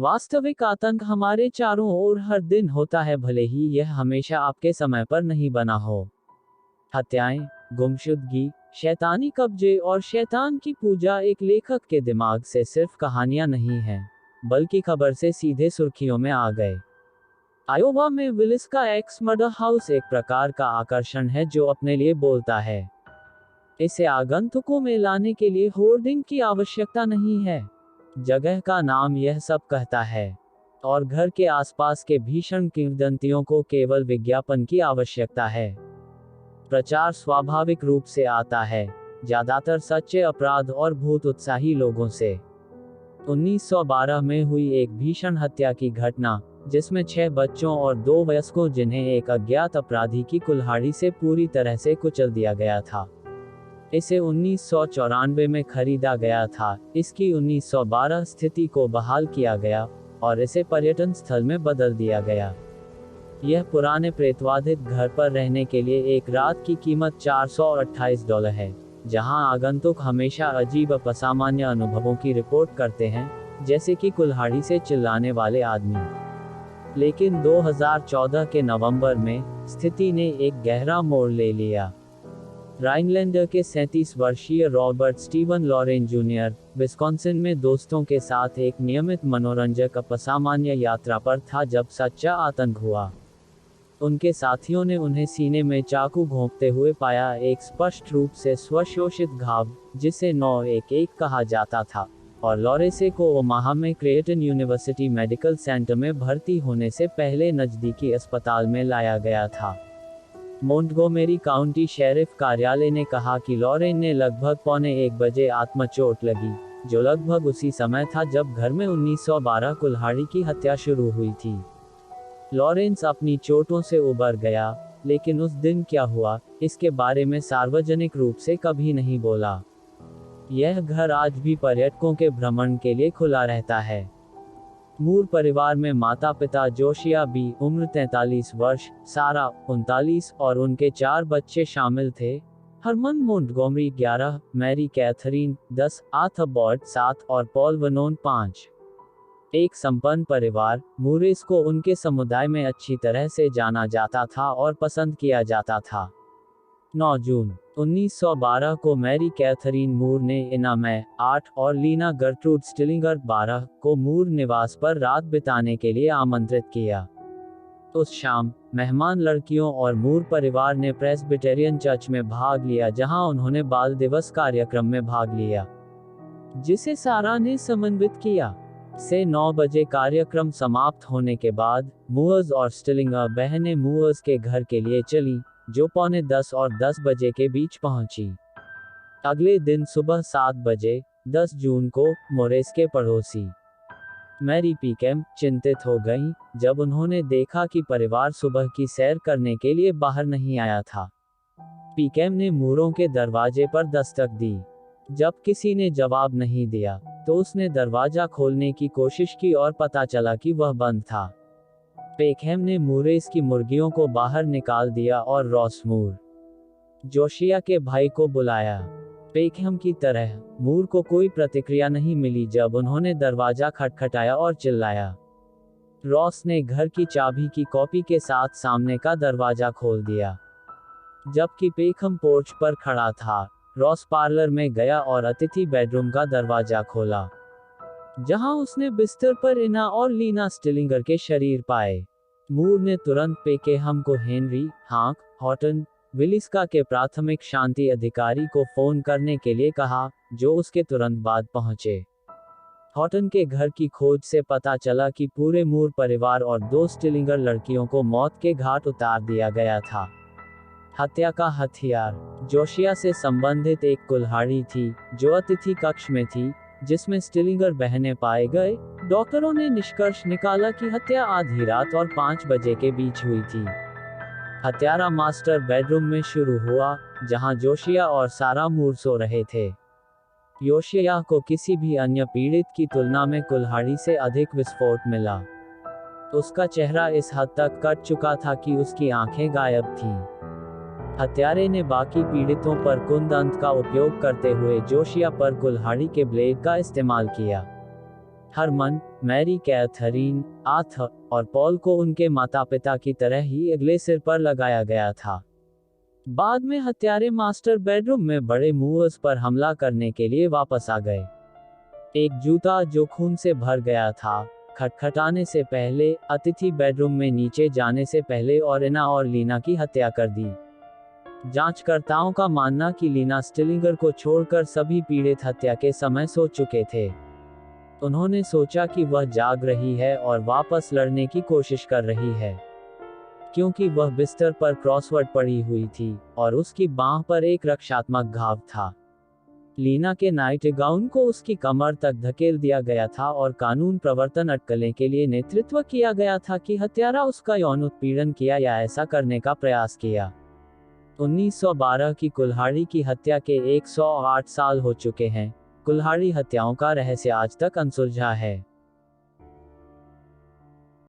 वास्तविक आतंक हमारे चारों ओर हर दिन होता है, भले ही यह हमेशा आपके समय पर नहीं बना हो। हत्याएं, गुमशुदगी, शैतानी कब्जे और शैतान की पूजा एक लेखक के दिमाग से सिर्फ कहानियां नहीं हैं, बल्कि खबर से सीधे सुर्खियों में आ गए। आयोवा में विलिस का एक्स मर्डर हाउस एक प्रकार का आकर्षण है जो अपने लिए बोलता है। इसे आगंतुकों में लाने के लिए होर्डिंग की आवश्यकता नहीं है। जगह का नाम यह सब कहता है। और घर के आसपास के भीषण किंवदंतियों को केवल विज्ञापन की आवश्यकता है। प्रचार स्वाभाविक रूप से आता है, ज्यादातर सच्चे अपराध और भूत उत्साही लोगों से। 1912 में हुई एक भीषण हत्या की घटना, जिसमें 6 बच्चों और 2 वयस्कों जिन्हें एक अज्ञात अपराधी की कुल्हाड़ी से पूरी तरह से कुचल दिया गया था। इसे 1994 में खरीदा गया था, इसकी 1912 स्थिति को बहाल किया गया और इसे पर्यटन स्थल में बदल दिया गया। यह पुराने प्रेतवाधित घर पर रहने के लिए एक रात की कीमत $428 है, जहां आगंतुक हमेशा अजीब असामान्य अनुभवों की रिपोर्ट करते हैं, जैसे कि कुल्हाड़ी से चिल्लाने वाले आदमी। लेकिन 2014 के नवंबर में स्थिति ने एक गहरा मोड़ ले लिया। राइनलैंडर के 37 वर्षीय Robert Steven Lauren junior Wisconsin में दोस्तों के साथ एक नियमित मनोरंजक असामान्य यात्रा पर था जब सच्चा आतंक हुआ। उनके साथियों ने उन्हें सीने में चाकू घोंपते हुए पाया, एक स्पष्ट रूप से स्वशोषित घाव, जिसे 911 कहा जाता था, और लॉरेसे को ओमाहा में क्रेटन यूनिवर्सिटी मेडिकल सेंटर में भर्ती होने से पहले नजदीकी अस्पताल में लाया गया था। मोंटगोमेरी काउंटी शेरिफ कार्यालय ने कहा कि लॉरेन ने लगभग 1:45 बजे आत्मचोट लगी, जो लगभग उसी समय था जब घर में 1912 कुल्हाड़ी की हत्या शुरू हुई थी। लॉरेंस अपनी चोटों से उबर गया, लेकिन उस दिन क्या हुआ, इसके बारे में सार्वजनिक रूप से कभी नहीं बोला। यह घर आज भी पर्यटकों के भ्रमण के लिए खुला रहता है। मूर परिवार में माता पिता जोशिया बी, उम्र 43 वर्ष, सारा 39 और उनके 4 बच्चे शामिल थे। हरमन मोंटगोमरी 11, मैरी कैथरीन 10, आर्थबॉर्ड 7 और पॉल वनोन 5। एक संपन्न परिवार, मूरेस को उनके समुदाय में अच्छी तरह से जाना जाता था और पसंद किया जाता था। 9 जून 1912 को मैरी कैथरीन मूर ने इना में 8 और लीना गर्ट्रूड स्टिलिंगर 12 को मूर निवास पर रात बिताने के लिए आमंत्रित किया। उस शाम, मेहमान लड़कियों और मूर परिवार ने प्रेस्बिटेरियन चर्च में भाग लिया, जहां उन्होंने बाल दिवस कार्यक्रम में भाग लिया, जिसे सारा ने समन्वित किया। से 9 बजे कार्यक्रम समाप्त होने के बाद, मूअर्स और स्टिलिंगर बहनें मूअर्स के घर के लिए चली, जो 9:45 और 10 बजे के बीच पहुंची। अगले दिन सुबह 7 बजे, 10 जून को, मोरेस के पड़ोसी मैरी पीकेम चिंतित हो गईं, जब उन्होंने देखा कि परिवार सुबह की सैर करने के लिए बाहर नहीं आया था। पीकेम ने मूरों के दरवाजे पर दस्तक दी। जब किसी ने जवाब नहीं दिया, तो उसने दरवाजा खोलने की कोशिश की और पता चला कि वह बंद था। पेकहम ने मूरेस की मुर्गियों को बाहर निकाल दिया और रॉस मूर, जोशिया के भाई को बुलाया। पेकहम की तरह, मूर को कोई प्रतिक्रिया नहीं मिली जब उन्होंने दरवाजा खटखटाया और चिल्लाया। रॉस ने घर की चाबी की कॉपी के साथ सामने का दरवाजा खोल दिया। जबकि पेकहम पोर्च पर खड़ा था, रॉस पार्लर में गया और अतिथि बेडरूम का दरवाजा खोला, जहां उसने बिस्तर पर इना और लीना स्टिलिंगर के शरीर पाए। मूर ने तुरंत पेकेहम को हेनरी हांक हॉटन विलिस्का के प्राथमिक शांति अधिकारी को फोन करने के लिए कहा, जो उसके तुरंत बाद पहुंचे। हॉटन के घर की खोज से पता चला कि पूरे मूर परिवार और 2 स्टिलिंगर लड़कियों को मौत के घाट उतार दिया गया था। हत्या का हथियार जोशिया से संबंधित एक कुल्हाड़ी थी, जो अतिथि कक्ष में थी, जिसमें स्टिलिंगर बहनें पाए गए। डॉक्टरों ने निष्कर्ष निकाला कि हत्या आधी रात और 5 बजे के बीच हुई थी। हत्यारा मास्टर बेडरूम में शुरू हुआ, जहां जोशिया और सारा मूर सो रहे थे। योशिया को किसी भी अन्य पीड़ित की तुलना में कुल्हाड़ी से अधिक विस्फोट मिला। उसका चेहरा इस हद तक कट चुका था कि उसकी आंखें गायब थीं। हत्यारे ने बाकी पीड़ितों पर कुंदंत का उपयोग करते हुए जोशिया पर कुल्हाड़ी के ब्लेड का इस्तेमाल किया। हरमन, मैरी कैथरीन, आर्थर और पॉल को उनके माता पिता की तरह ही अगले सिर पर लगाया गया था। बाद में हत्यारे मास्टर बेडरूम में बड़े मूवर्स पर हमला करने के लिए वापस आ गए। एक जूता जो खून से भर गया था, खटखटाने से पहले, अतिथि बेडरूम में नीचे जाने से पहले और एना और लीना की हत्या कर दी। जांचकर्ताओं का मानना कि लीना स्टिलिंगर को छोड़कर सभी पीड़ित हत्या के समय सो चुके थे। उन्होंने सोचा कि वह जाग रही है और वापस लड़ने की कोशिश कर रही है, क्योंकि वह बिस्तर पर क्रॉसवर्ड पड़ी हुई थी और उसकी बांह पर एक रक्षात्मक घाव था। लीना के नाइट गाउन को उसकी कमर तक धकेल दिया गया था और कानून प्रवर्तन अटकलें के लिए नेतृत्व किया गया था कि हत्यारा उसका यौन उत्पीड़न किया या ऐसा करने का प्रयास किया। 1912 की कुल्हाड़ी की हत्या के 108 साल हो चुके हैं। कुल्हाड़ी हत्याओं का रहस्य आज तक अनसुलझा है।